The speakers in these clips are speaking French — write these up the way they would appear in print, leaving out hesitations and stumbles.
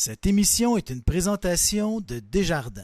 Cette émission est une présentation de Desjardins.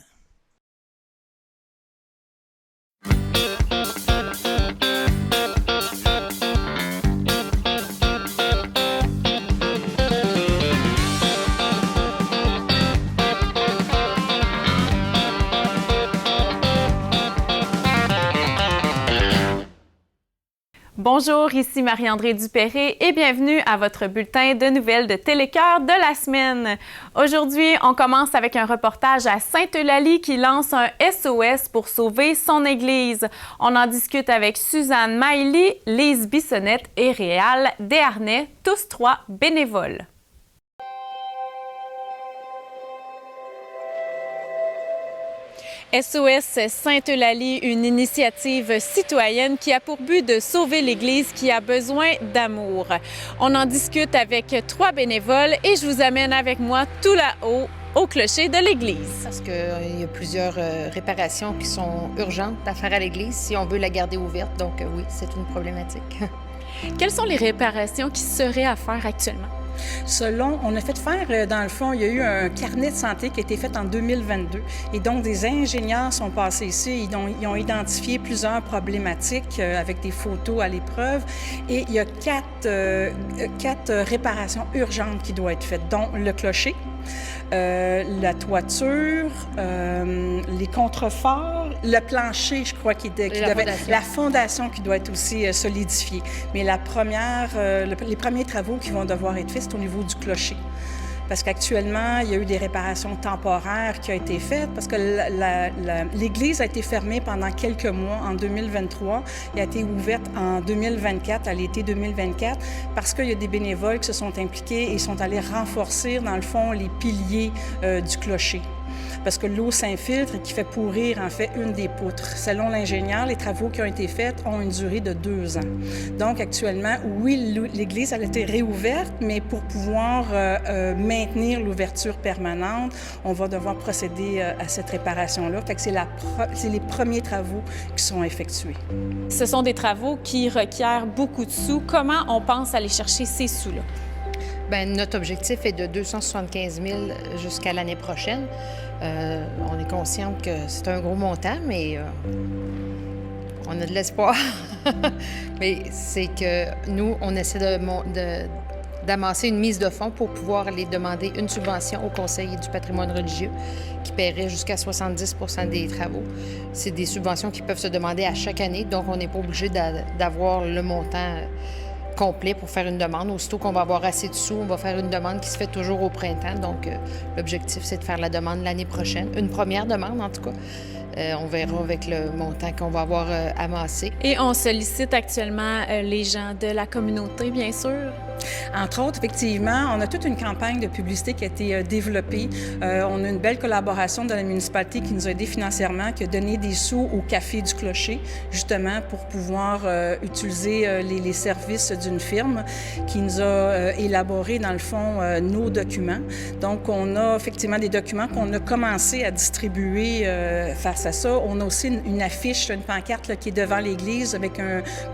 Bonjour, ici Marie-Andrée Dupéré et bienvenue à votre bulletin de nouvelles de Télécœur de la semaine. Aujourd'hui, on commence avec un reportage à Sainte-Eulalie qui lance un SOS pour sauver son église. On en discute avec Suzanne Mailly, Lise Bissonnette et Réal Desharnais, tous trois bénévoles. SOS Sainte-Eulalie, une initiative citoyenne qui a pour but de sauver l'Église qui a besoin d'amour. On en discute avec trois bénévoles et je vous amène avec moi tout là-haut au clocher de l'Église. Parce qu'il y a plusieurs réparations qui sont urgentes à faire à l'Église si on veut la garder ouverte. Donc oui, c'est une problématique. Quelles sont les réparations qui seraient à faire actuellement? On a fait faire, dans le fond, il y a eu un carnet de santé qui a été fait en 2022. Et donc, des ingénieurs sont passés ici. Ils ont identifié plusieurs problématiques avec des photos à l'épreuve. Et il y a quatre réparations urgentes qui doivent être faites, dont le clocher, la toiture, les contreforts, le plancher, je crois, la fondation qui doit être aussi solidifiée. Mais les premiers travaux qui vont devoir être faits, c'est au niveau du clocher. Parce qu'actuellement, il y a eu des réparations temporaires qui ont été faites parce que l'Église a été fermée pendant quelques mois en 2023 et a été ouverte en 2024, à l'été 2024, parce qu'il y a des bénévoles qui se sont impliqués et sont allés renforcer, dans le fond, les piliers du clocher. Parce que l'eau s'infiltre et qui fait pourrir, en fait, une des poutres. Selon l'ingénieur, les travaux qui ont été faits ont une durée de 2 ans. Donc, actuellement, oui, l'Église a été réouverte, mais pour pouvoir maintenir l'ouverture permanente, on va devoir procéder à cette réparation-là. Fait que c'est les premiers travaux qui sont effectués. Ce sont des travaux qui requièrent beaucoup de sous. Comment on pense aller chercher ces sous-là? Bien, notre objectif est de 275 000 jusqu'à l'année prochaine. On est consciente que c'est un gros montant, mais on a de l'espoir. Mais c'est que nous, on essaie d'amasser une mise de fonds pour pouvoir aller demander une subvention au Conseil du patrimoine religieux qui paierait jusqu'à 70 % des travaux. C'est des subventions qui peuvent se demander à chaque année, donc on n'est pas obligé d'avoir le montant complet pour faire une demande. Aussitôt qu'on va avoir assez de sous, on va faire une demande qui se fait toujours au printemps. Donc, l'objectif, c'est de faire la demande l'année prochaine. Une première demande, en tout cas. On verra avec le montant qu'on va avoir amassé. Et on sollicite actuellement les gens de la communauté, bien sûr. Entre autres, effectivement, on a toute une campagne de publicité qui a été développée. On a une belle collaboration de la municipalité qui nous a aidés financièrement, qui a donné des sous au Café du Clocher, justement pour pouvoir utiliser les services d'une firme qui nous a élaboré, dans le fond, nos documents. Donc, on a effectivement des documents qu'on a commencé à distribuer face à ça. On a aussi une affiche, une pancarte là, qui est devant l'église avec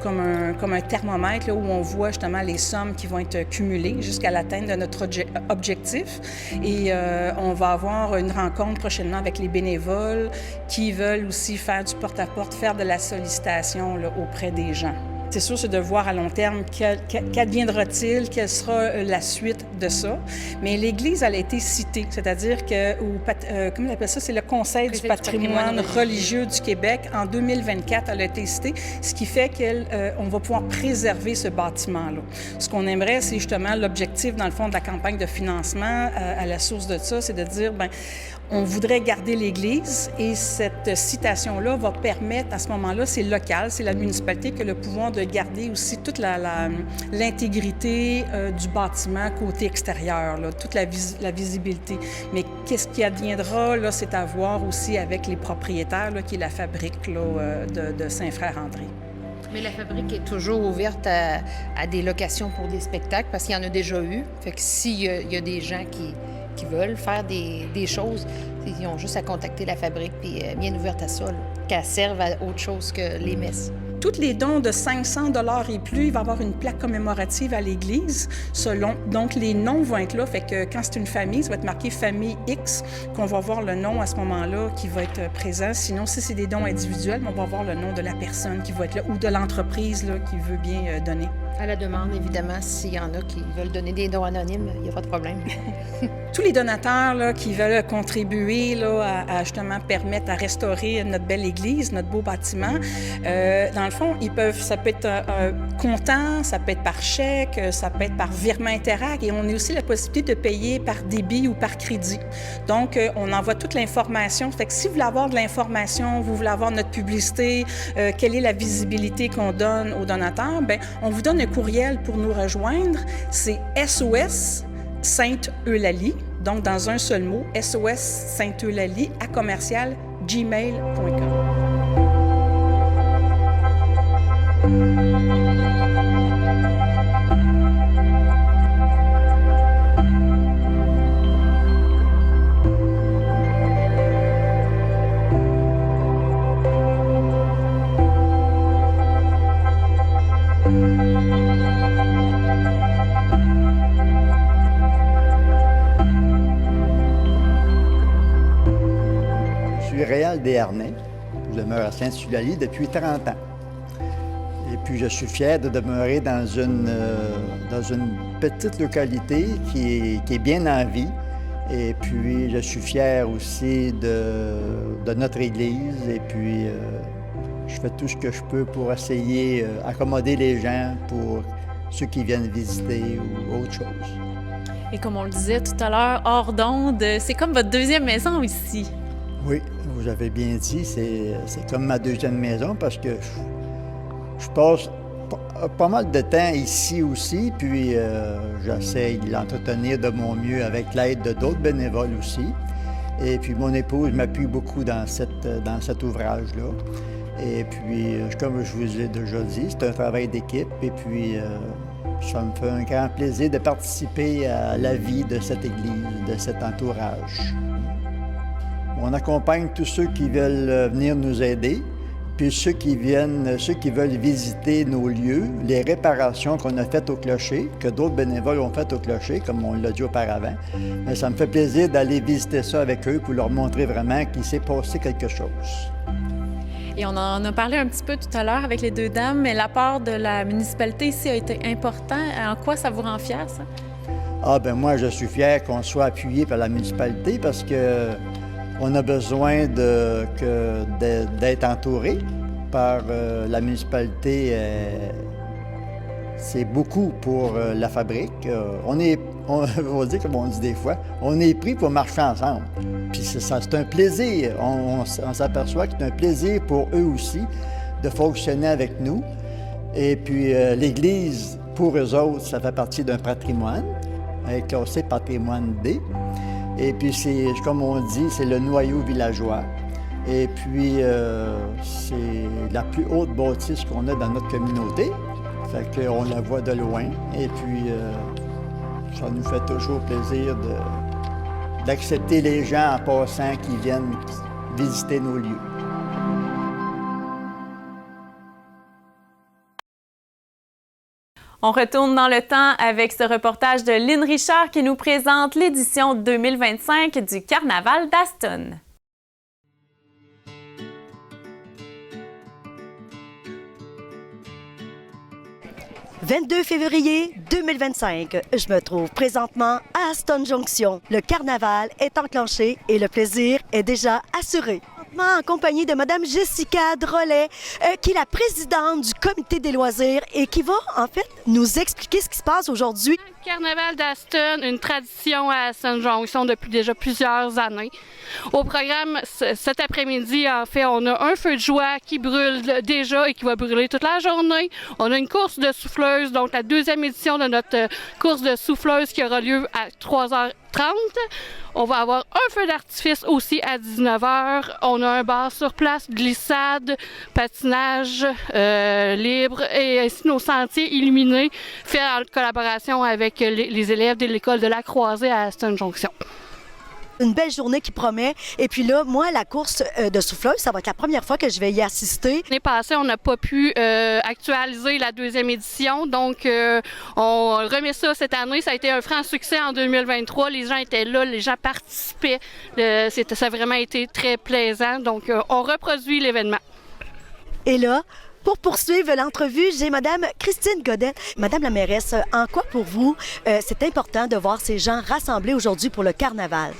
comme un thermomètre là, où on voit justement les sommes qui vont être cumulées jusqu'à l'atteinte de notre objectif. Et on va avoir une rencontre prochainement avec les bénévoles qui veulent aussi faire du porte-à-porte, faire de la sollicitation là, auprès des gens. C'est sûr, c'est de voir à long terme qu'adviendra-t-il, quelle sera la suite de ça. Mais l'Église, elle a été citée, c'est-à-dire que, comment on appelle ça, c'est le Conseil du patrimoine religieux du Québec. En 2024, elle a été citée, ce qui fait qu'on va pouvoir préserver ce bâtiment-là. Ce qu'on aimerait, c'est justement l'objectif, dans le fond, de la campagne de financement à la source de ça, c'est de dire, bien, on voudrait garder l'Église et cette citation-là va permettre, à ce moment-là, c'est local, c'est la municipalité qui a le pouvoir de garder aussi toute l'intégrité du bâtiment côté extérieur, là, toute la visibilité. Mais qu'est-ce qui adviendra, là, c'est à voir aussi avec les propriétaires, là, qui est la fabrique là, de Saint-Frère-André. Mais la fabrique est toujours ouverte à des locations pour des spectacles parce qu'il y en a déjà eu. Fait que s'il y a des gens qui veulent faire des choses, ils ont juste à contacter la fabrique puis bien ouverte à ça, qu'elle serve à autre chose que les messes. Tous les dons de 500 $ et plus, il va y avoir une plaque commémorative à l'église. Donc, les noms vont être là. Fait que quand c'est une famille, ça va être marqué famille X, qu'on va voir le nom à ce moment-là qui va être présent. Sinon, si c'est des dons individuels, on va voir le nom de la personne qui va être là ou de l'entreprise là, qui veut bien donner. À la demande, évidemment, s'il y en a qui veulent donner des dons anonymes, il n'y a pas de problème. Tous les donateurs là, qui veulent contribuer là, à justement permettre à restaurer notre belle église, notre beau bâtiment, dans le fond, ça peut être comptant, ça peut être par chèque, ça peut être par virement Interac et on a aussi la possibilité de payer par débit ou par crédit. Donc, on envoie toute l'information. Fait que si vous voulez avoir de l'information, vous voulez avoir notre publicité, quelle est la visibilité qu'on donne aux donateurs, bien, on vous donne un courriel pour nous rejoindre. C'est SOS Sainte-Eulalie, donc dans un seul mot, SOS Sainte-Eulalie @gmail.com. Réal Desharnais. Je demeure à Sainte-Eulalie depuis 30 ans. Et puis, je suis fier de demeurer dans une petite localité qui est bien en vie. Et puis, je suis fier aussi de notre Église. Et puis, je fais tout ce que je peux pour essayer d'accommoder les gens pour ceux qui viennent visiter ou autre chose. Et comme on le disait tout à l'heure, hors d'onde, c'est comme votre deuxième maison ici. Oui, vous avez bien dit, c'est comme ma deuxième maison parce que je passe pas mal de temps ici aussi, puis j'essaie de l'entretenir de mon mieux avec l'aide de d'autres bénévoles aussi. Et puis mon épouse m'appuie beaucoup dans cet ouvrage-là. Et puis, comme je vous ai déjà dit, c'est un travail d'équipe et puis ça me fait un grand plaisir de participer à la vie de cette église, de cet entourage. On accompagne tous ceux qui veulent venir nous aider, puis ceux qui veulent visiter nos lieux, les réparations qu'on a faites au clocher, que d'autres bénévoles ont faites au clocher, comme on l'a dit auparavant. Mais ça me fait plaisir d'aller visiter ça avec eux pour leur montrer vraiment qu'il s'est passé quelque chose. Et on en a parlé un petit peu tout à l'heure avec les deux dames, mais l'apport de la municipalité ici a été important. En quoi ça vous rend fier, ça? Ah, ben moi, je suis fier qu'on soit appuyé par la municipalité parce que on a besoin d'être entouré par la municipalité. C'est beaucoup pour la fabrique. On va dire comme on dit des fois, on est pris pour marcher ensemble. Puis c'est un plaisir. On s'aperçoit que c'est un plaisir pour eux aussi de fonctionner avec nous. Et puis l'Église, pour eux autres, ça fait partie d'un patrimoine, classé patrimoine D. Et puis, comme on dit, c'est le noyau villageois. Et puis, c'est la plus haute bâtisse qu'on a dans notre communauté. Fait qu'on la voit de loin. Et puis, ça nous fait toujours plaisir d'accepter les gens en passant qui viennent visiter nos lieux. On retourne dans le temps avec ce reportage de Lynn Richard qui nous présente l'édition 2025 du Carnaval d'Aston. « 22 février 2025. Je me trouve présentement à Aston Junction. Le carnaval est enclenché et le plaisir est déjà assuré. En compagnie de Mme Jessica Drolet, qui est la présidente du comité des loisirs et qui va, en fait, nous expliquer ce qui se passe aujourd'hui. Le Carnaval d'Aston, une tradition à Aston Junction depuis déjà plusieurs années. Au programme, cet après-midi, en fait, on a un feu de joie qui brûle déjà et qui va brûler toute la journée. On a une course de souffleuse, donc la deuxième édition de notre course de souffleuse qui aura lieu à 3h30. On va avoir un feu d'artifice aussi à 19h. On a un bar sur place, glissade, patinage libre et ainsi nos sentiers illuminés faits en collaboration avec les élèves de l'école de la Croisée à Aston Junction. Une belle journée qui promet. Et puis là, moi, la course de souffleuse, ça va être la première fois que je vais y assister. L'année passée, on n'a pas pu actualiser la deuxième édition, donc on remet ça cette année. Ça a été un franc succès en 2023. Les gens étaient là, les gens participaient. Ça a vraiment été très plaisant. Donc, on reproduit l'événement. Et là, pour poursuivre l'entrevue, j'ai Madame Christine Godette. Madame la mairesse, en quoi pour vous c'est important de voir ces gens rassemblés aujourd'hui pour le carnaval?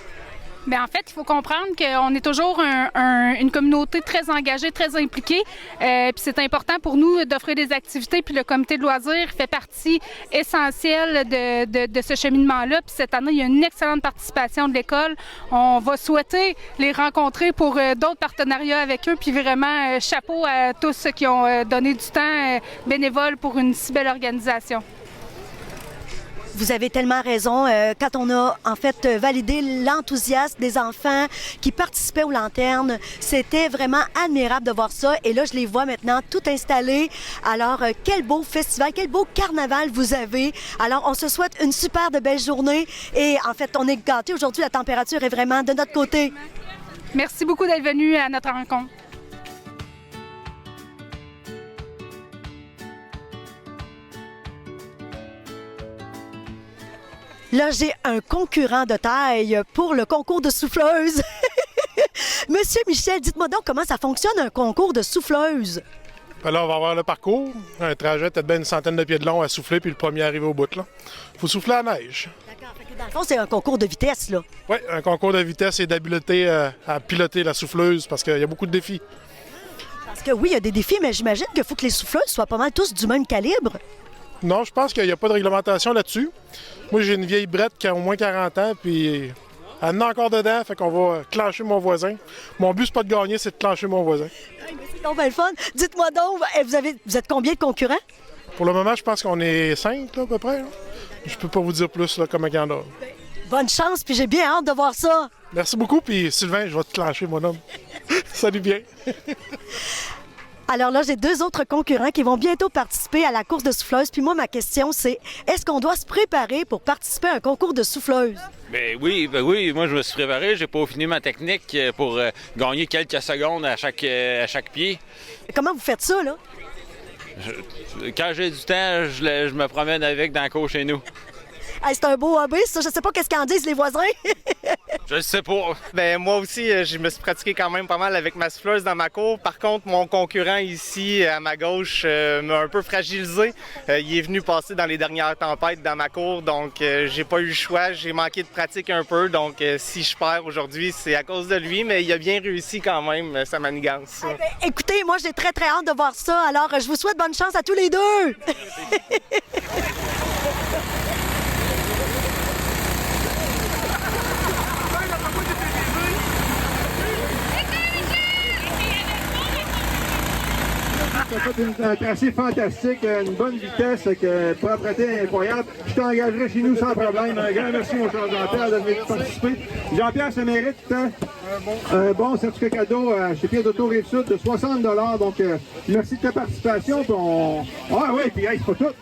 Bien, en fait, il faut comprendre qu'on est toujours une communauté très engagée, très impliquée. Puis c'est important pour nous d'offrir des activités. Puis le comité de loisirs fait partie essentielle de ce cheminement-là. Puis cette année, il y a une excellente participation de l'école. On va souhaiter les rencontrer pour d'autres partenariats avec eux. Puis vraiment, chapeau à tous ceux qui ont donné du temps bénévole pour une si belle organisation. Vous avez tellement raison. Quand on a en fait validé l'enthousiasme des enfants qui participaient aux lanternes, c'était vraiment admirable de voir ça. Et là, je les vois maintenant tout installés. Alors, quel beau festival, quel beau carnaval vous avez. Alors, on se souhaite une super de belle journée. Et en fait, on est gâtés aujourd'hui. La température est vraiment de notre côté. Merci beaucoup d'être venu à notre rencontre. Là, j'ai un concurrent de taille pour le concours de souffleuse. Monsieur Michel, dites-moi donc comment ça fonctionne un concours de souffleuse. Là, on va avoir le parcours, un trajet peut-être bien une centaine de pieds de long à souffler, puis le premier arrivé au bout. Il faut souffler à la neige. D'accord. Dans le fond, c'est un concours de vitesse, là. Oui, un concours de vitesse et d'habileté à piloter la souffleuse, parce qu'il y a beaucoup de défis. Parce que oui, il y a des défis, mais j'imagine qu'il faut que les souffleuses soient pas mal tous du même calibre. Non, je pense qu'il n'y a pas de réglementation là-dessus. Moi, j'ai une vieille brette qui a au moins 40 ans, puis elle en a encore dedans, fait qu'on va clencher mon voisin. Mon but, c'est pas de gagner, c'est de clencher mon voisin. C'est donc bien le fun. Dites-moi donc, vous êtes combien de concurrents? Pour le moment, je pense qu'on est 5, là, à peu près. Là. Je peux pas vous dire plus là, comment il y en a. Bonne chance, puis j'ai bien hâte de voir ça. Merci beaucoup, puis Sylvain, je vais te clencher, mon homme. Salut bien. Alors là, j'ai deux autres concurrents qui vont bientôt participer à la course de souffleuse. Puis moi, ma question, c'est est-ce qu'on doit se préparer pour participer à un concours de souffleuse? Ben oui, moi je me suis préparé, j'ai peaufiné ma technique pour gagner quelques secondes à chaque pied. Comment vous faites ça, là? Quand j'ai du temps, je me promène avec dans le cours chez nous. Hey, c'est un beau hobby, ça. Je sais pas qu'est-ce qu'en disent les voisins. Je sais pas. Ben moi aussi, je me suis pratiqué quand même pas mal avec ma souffleuse dans ma cour. Par contre, mon concurrent ici, à ma gauche, m'a un peu fragilisé. Il est venu passer dans les dernières tempêtes dans ma cour, donc j'ai pas eu le choix. J'ai manqué de pratique un peu, donc si je perds aujourd'hui, c'est à cause de lui, mais il a bien réussi quand même, sa manigance. Eh ben, écoutez, moi, j'ai très, très hâte de voir ça. Alors, je vous souhaite bonne chance à tous les deux. Ça fait un tracé fantastique, une bonne vitesse, propreté incroyable. Je t'engagerai chez nous sans problème. Un grand merci, mon cher Jean-Pierre, de participer. Jean-Pierre, ça mérite un bon certificat cadeau chez Pierre d'Auto Rive-Sud de 60 $. Donc, merci de ta participation. Ah oui, puis hey, c'est pas tout.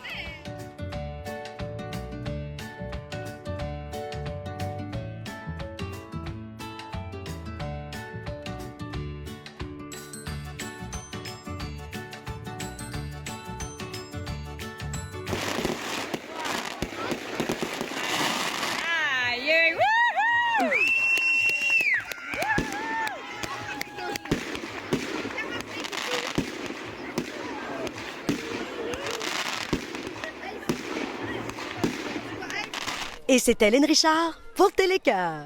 Et c'était Lynn Richard pour Télécœur.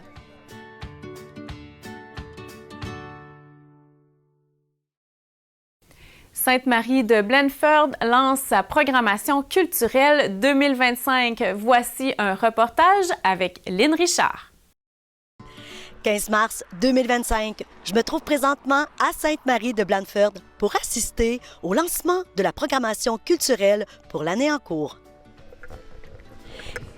Sainte-Marie de Blandford lance sa programmation culturelle 2025. Voici un reportage avec Lynn Richard. 15 mars 2025, je me trouve présentement à Sainte-Marie de Blandford pour assister au lancement de la programmation culturelle pour l'année en cours.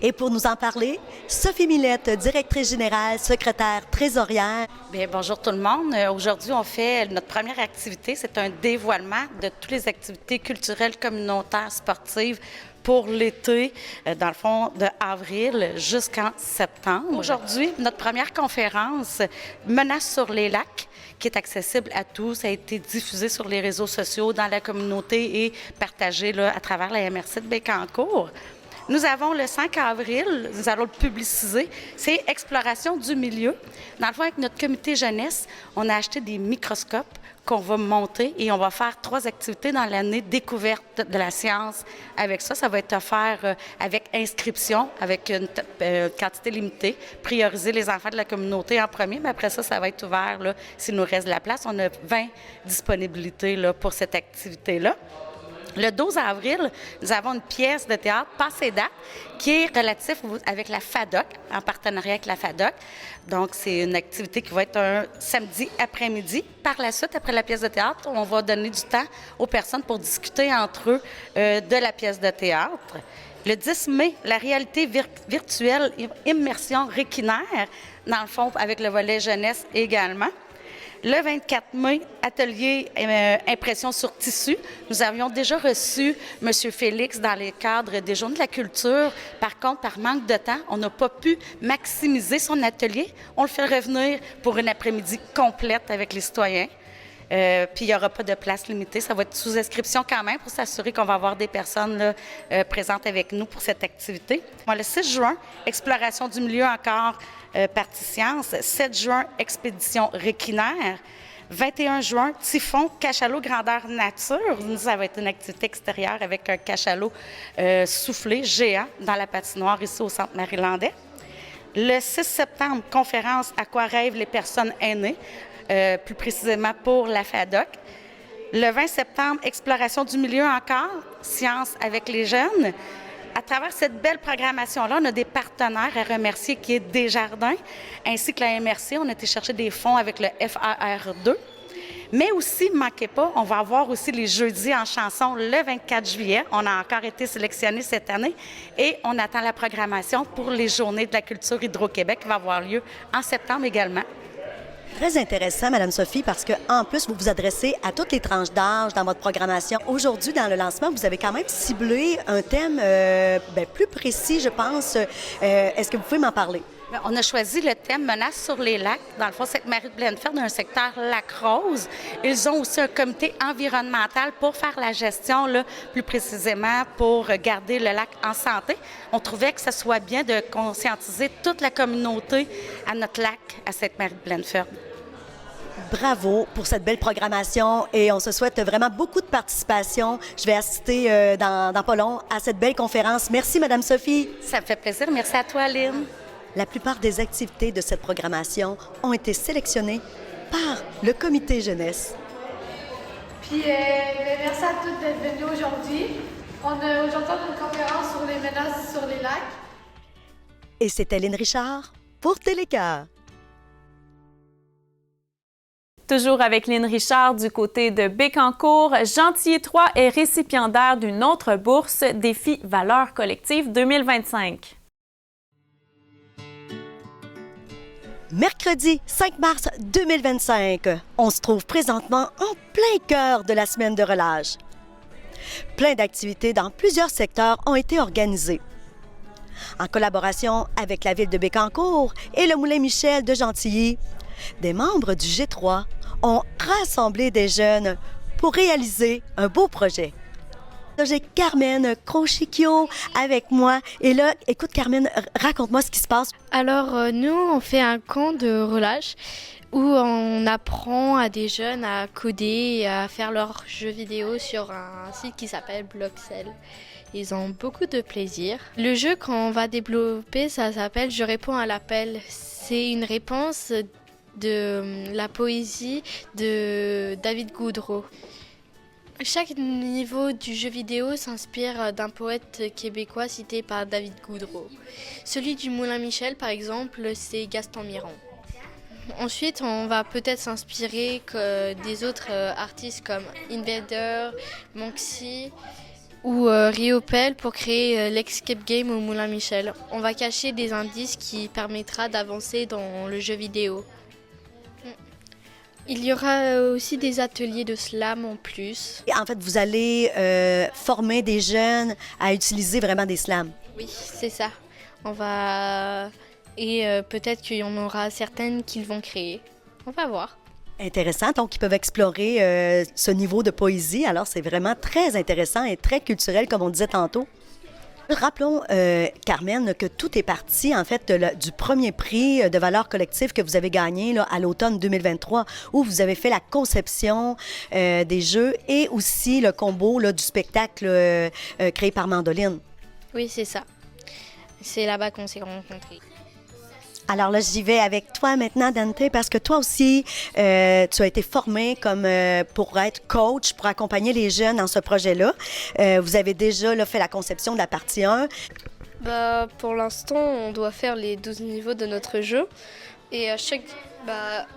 Et pour nous en parler, Sophie Millette, directrice générale, secrétaire trésorière. Bien, bonjour tout le monde. Aujourd'hui, on fait notre première activité. C'est un dévoilement de toutes les activités culturelles, communautaires, sportives pour l'été, dans le fond, de avril jusqu'en septembre. Aujourd'hui, notre première conférence, Menaces sur les lacs, qui est accessible à tous, a été diffusée sur les réseaux sociaux, dans la communauté et partagée là, à travers la MRC de Bécancour. Nous avons le 5 avril, nous allons le publiciser, c'est Exploration du milieu. Dans le fond, avec notre comité jeunesse, on a acheté des microscopes qu'on va monter et on va faire 3 activités dans l'année découverte de la science. Avec ça, ça va être offert avec inscription, avec une quantité limitée, prioriser les enfants de la communauté en premier, mais après ça, ça va être ouvert là, s'il nous reste de la place. On a 20 disponibilités là, pour cette activité-là. Le 12 avril, nous avons une pièce de théâtre, Passé date, qui est relative avec la FADOC, en partenariat avec la FADOC. Donc, c'est une activité qui va être un samedi après-midi. Par la suite, après la pièce de théâtre, on va donner du temps aux personnes pour discuter entre eux de la pièce de théâtre. Le 10 mai, la réalité virtuelle, immersion réquinaire, dans le fond, avec le volet jeunesse également. Le 24 mai, atelier impression sur tissu. Nous avions déjà reçu M. Félix dans les cadres des Journées de la culture. Par contre, par manque de temps, on n'a pas pu maximiser son atelier. On le fait revenir pour une après-midi complète avec les citoyens. Puis il n'y aura pas de place limitée. Ça va être sous inscription quand même pour s'assurer qu'on va avoir des personnes là, présentes avec nous pour cette activité. Bon, le 6 juin, exploration du milieu encore partie science. 7 juin, expédition réquinaire. 21 juin, typhon, cachalot grandeur nature. Ça va être une activité extérieure avec un cachalot soufflé géant dans la patinoire ici au Centre Marylandais. Le 6 septembre, conférence À quoi rêvent les personnes aînées. Plus précisément pour la FADOC. Le 20 septembre, exploration du milieu encore, sciences avec les jeunes. À travers cette belle programmation-là, on a des partenaires à remercier qui est Desjardins, ainsi que la MRC. On a été chercher des fonds avec le FAR2. Mais aussi, ne manquez pas, on va avoir aussi les jeudis en chanson le 24 juillet. On a encore été sélectionnés cette année et on attend la programmation pour les Journées de la culture Hydro-Québec qui va avoir lieu en septembre également. Très intéressant, Madame Sophie, parce qu'en plus, vous vous adressez à toutes les tranches d'âge dans votre programmation. Aujourd'hui, dans le lancement, vous avez quand même ciblé un thème plus précis, je pense. Est-ce que vous pouvez m'en parler? On a choisi le thème Menaces sur les lacs. Dans le fond, Sainte-Marie de Blenford, un secteur Lac-Rose. Ils ont aussi un comité environnemental pour faire la gestion, là, plus précisément, pour garder le lac en santé. On trouvait que ce soit bien de conscientiser toute la communauté à notre lac à Sainte-Marie de Blenford. Bravo pour cette belle programmation et on se souhaite vraiment beaucoup de participation. Je vais assister dans pas long à cette belle conférence. Merci, Madame Sophie. Ça me fait plaisir. Merci à toi, Aline. La plupart des activités de cette programmation ont été sélectionnées par le comité jeunesse. Puis, merci à tous d'être venus aujourd'hui. Aujourd'hui, on a une conférence sur les menaces sur les lacs. Et c'était Lynn Richard pour Télécœur. Toujours avec Lynn Richard du côté de Bécancour, Gentilly 3 est récipiendaire d'une autre bourse Défi Valeurs collectives 2025. Mercredi 5 mars 2025, on se trouve présentement en plein cœur de la semaine de relâche. Plein d'activités dans plusieurs secteurs ont été organisées. En collaboration avec la ville de Bécancour et le Moulin Michel de Gentilly, des membres du G3 ont rassemblé des jeunes pour réaliser un beau projet. J'ai Carmen Crochicchio avec moi. Et là, écoute Carmen, raconte-moi ce qui se passe. Alors, nous, on fait un camp de relâche où on apprend à des jeunes à coder et à faire leurs jeux vidéo sur un site qui s'appelle Bloxel. Ils ont beaucoup de plaisir. Le jeu qu'on va développer, ça s'appelle « Je réponds à l'appel ». C'est une réponse de la poésie de David Goudreau. Chaque niveau du jeu vidéo s'inspire d'un poète québécois cité par David Goudreau. Celui du Moulin Michel, par exemple, c'est Gaston Miron. Ensuite, on va peut-être s'inspirer des autres artistes comme Invader, Monksy ou Riopel pour créer l'Escape Game au Moulin Michel. On va cacher des indices qui permettra d'avancer dans le jeu vidéo. Il y aura aussi des ateliers de slam en plus. Et en fait, vous allez former des jeunes à utiliser vraiment des slams. Oui, c'est ça. On va... Et peut-être qu'il y en aura certaines qu'ils vont créer. On va voir. Intéressant. Donc, ils peuvent explorer ce niveau de poésie. Alors, c'est vraiment très intéressant et très culturel, comme on disait tantôt. Rappelons, Carmen, que tout est parti, en fait, du premier prix de valeur collective que vous avez gagné là, à l'automne 2023, où vous avez fait la conception des jeux et aussi le combo là, du spectacle créé par Mandoline. Oui, c'est ça. C'est là-bas qu'on s'est rencontrés. Alors là, j'y vais avec toi maintenant, Dante, parce que toi aussi, tu as été formé comme pour être coach, pour accompagner les jeunes dans ce projet-là. Vous avez déjà là, fait la conception de la partie 1. Pour l'instant, on doit faire les 12 niveaux de notre jeu. Et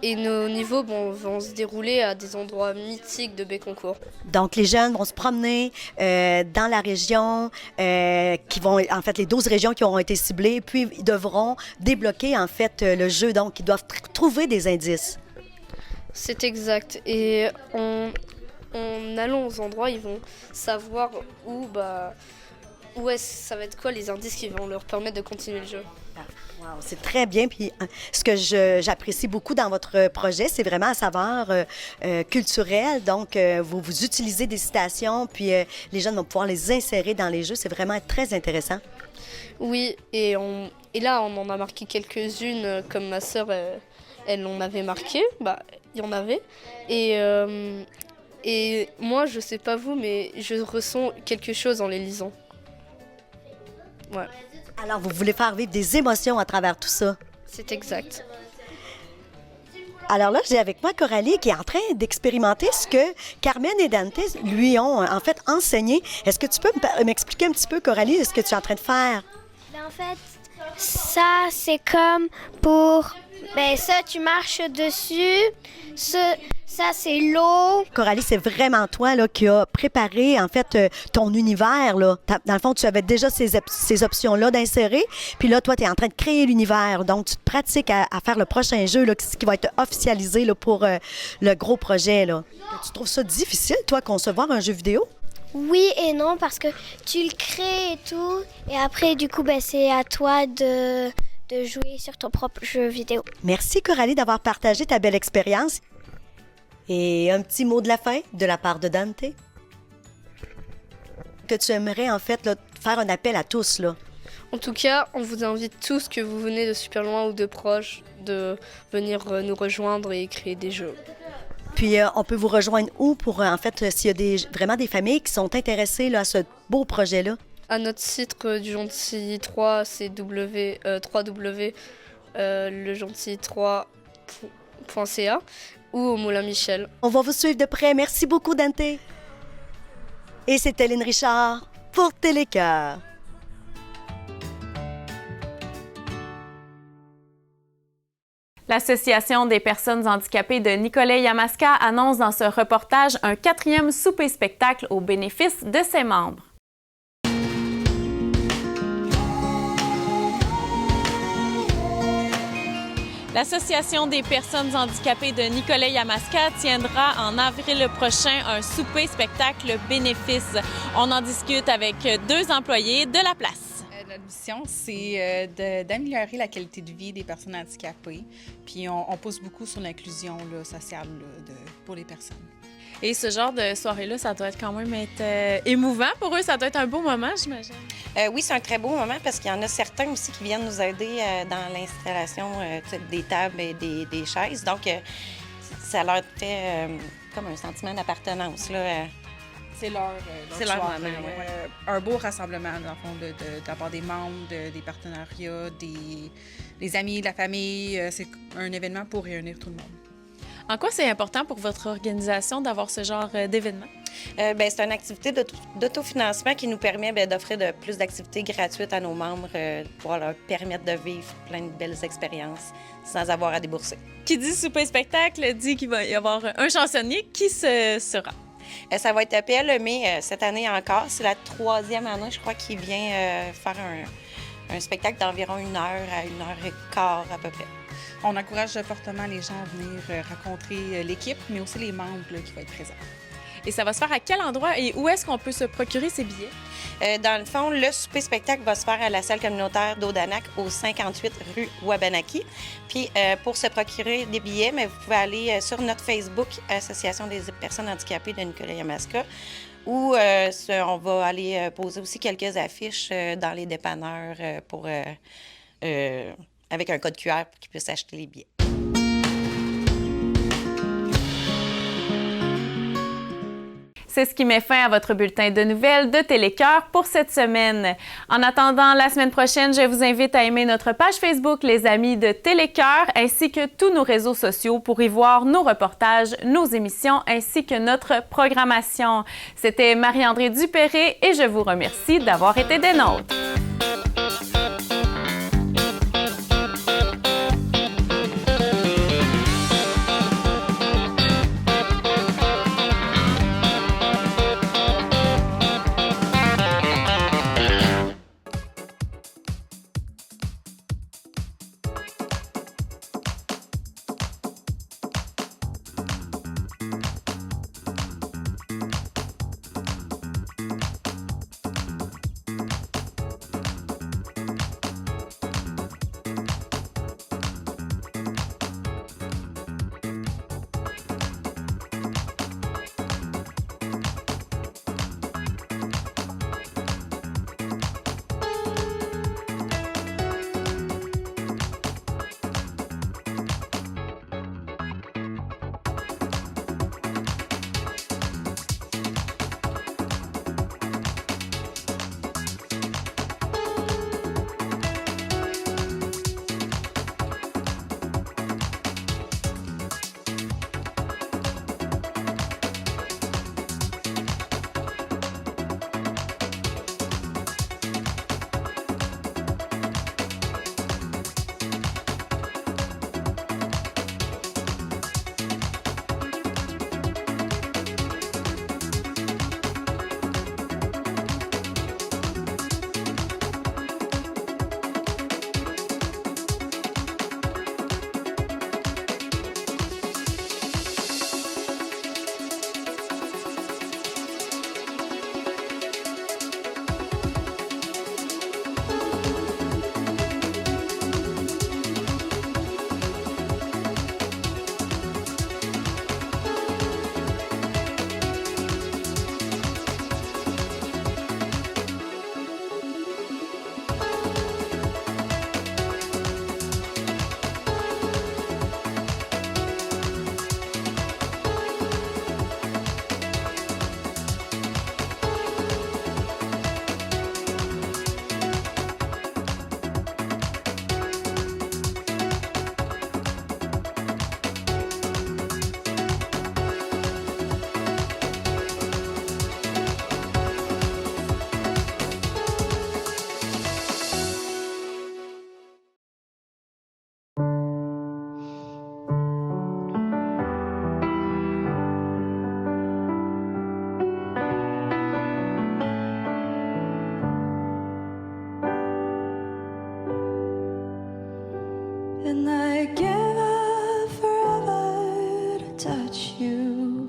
et nos niveaux vont se dérouler à des endroits mythiques de Bécancour. Donc, les jeunes vont se promener dans la région, en fait, les 12 régions qui auront été ciblées, puis ils devront débloquer, en fait, le jeu. Donc, ils doivent trouver des indices. C'est exact. Et en allant aux endroits, ils vont savoir où ça va être quoi les indices qui vont leur permettre de continuer le jeu. Wow, c'est très bien. Puis ce que j'apprécie beaucoup dans votre projet, c'est vraiment à saveur culturelle. Donc, vous utilisez des citations, puis les jeunes vont pouvoir les insérer dans les jeux. C'est vraiment très intéressant. Oui, et là, on en a marqué quelques-unes, comme ma sœur, elle en avait marqué. Il y en avait. Et moi, je sais pas vous, mais je ressens quelque chose en les lisant. Ouais. Alors, vous voulez faire vivre des émotions à travers tout ça? C'est exact. Alors là, j'ai avec moi Coralie qui est en train d'expérimenter ce que Carmen et Dante lui ont en fait enseigné. Est-ce que tu peux m'expliquer un petit peu, Coralie, ce que tu es en train de faire? En fait, ça, c'est comme pour... ça, tu marches dessus. Ça, c'est l'eau. Coralie, c'est vraiment toi là, qui a préparé, en fait, ton univers. Là. Dans le fond, tu avais déjà ces options-là d'insérer. Puis là, toi, tu es en train de créer l'univers. Donc, tu te pratiques à faire le prochain jeu là, qui va être officialisé là, pour le gros projet. Là. Tu trouves ça difficile, toi, concevoir un jeu vidéo? Oui et non, parce que tu le crées et tout. Et après, du coup, c'est à toi de jouer sur ton propre jeu vidéo. Merci, Coralie, d'avoir partagé ta belle expérience. Et un petit mot de la fin de la part de Dante. Que tu aimerais, en fait, là, faire un appel à tous, là. En tout cas, on vous invite tous, que vous venez de super loin ou de proche, de venir nous rejoindre et créer des jeux. Puis, on peut vous rejoindre où pour, en fait, s'il y a vraiment des familles qui sont intéressées là, à ce beau projet-là? À notre site du Gentil 3, c'est legentil3.ca ou au Moulin Michel. On va vous suivre de près. Merci beaucoup, Dante. Et c'était Lynn Richard pour Télécœur. L'Association des personnes handicapées de Nicolet-Yamaska annonce dans ce reportage un 4e souper-spectacle au bénéfice de ses membres. L'Association des personnes handicapées de Nicolet-Yamaska tiendra en avril prochain un souper-spectacle bénéfice. On en discute avec 2 employés de la place. Notre mission, c'est d'améliorer la qualité de vie des personnes handicapées. Puis on pousse beaucoup sur l'inclusion sociale pour les personnes. Et ce genre de soirée-là, ça doit quand même être émouvant pour eux. Ça doit être un beau moment, j'imagine. Oui, c'est un très beau moment parce qu'il y en a certains aussi qui viennent nous aider dans l'installation des tables et des chaises. Donc, ça leur fait comme un sentiment d'appartenance. C'est leur soirée. Un beau rassemblement, dans le fond, de la part des membres, des partenariats, des amis, de la famille. C'est un événement pour réunir tout le monde. En quoi c'est important pour votre organisation d'avoir ce genre d'événement? C'est une activité d'autofinancement qui nous permet d'offrir plus d'activités gratuites à nos membres pour leur permettre de vivre plein de belles expériences sans avoir à débourser. Qui dit souper-spectacle dit qu'il va y avoir un chansonnier. Qui ce sera? Ça va être à PLME cette année encore. C'est la 3e année, je crois, qu'il vient faire un spectacle d'environ 1 heure à 1h15 à peu près. On encourage fortement les gens à venir rencontrer l'équipe, mais aussi les membres là, qui vont être présents. Et ça va se faire à quel endroit et où est-ce qu'on peut se procurer ces billets? Dans le fond, le souper-spectacle va se faire à la salle communautaire d'Odanak au 58 rue Wabanaki. Puis pour se procurer des billets, mais vous pouvez aller sur notre Facebook, Association des personnes handicapées de Nicolas-Yamaska, où on va aller poser aussi quelques affiches dans les dépanneurs avec un code QR pour qu'ils puissent acheter les billets. C'est ce qui met fin à votre bulletin de nouvelles de Télécœur pour cette semaine. En attendant la semaine prochaine, je vous invite à aimer notre page Facebook Les Amis de Télécœur ainsi que tous nos réseaux sociaux pour y voir nos reportages, nos émissions ainsi que notre programmation. C'était Marie-André Dupéré et je vous remercie d'avoir été des nôtres. And I give up forever to touch you,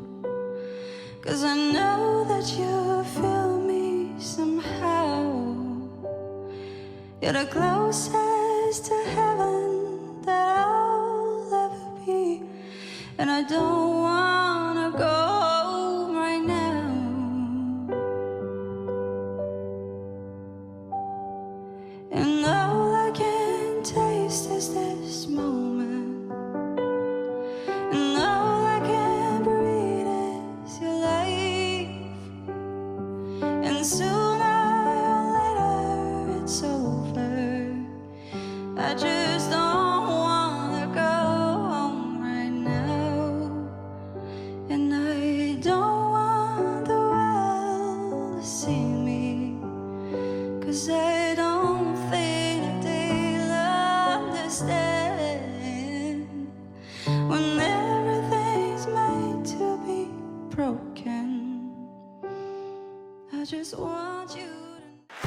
'cause I know that you feel me somehow. You're the closest to heaven that I'll ever be, and I don't wanna go right now. And all I can taste is this moment, and all I can breathe is your life. And sooner or later it's over. I just don't wanna go home right now. And I don't want the world to see me, 'cause I don't think that they'll understand when everything's made to be broken.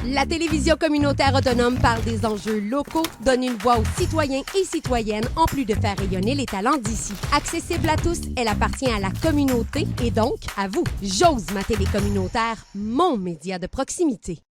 La télévision communautaire autonome parle des enjeux locaux, donne une voix aux citoyens et citoyennes en plus de faire rayonner les talents d'ici. Accessible à tous, elle appartient à la communauté et donc à vous. J'ose ma télé communautaire, mon média de proximité.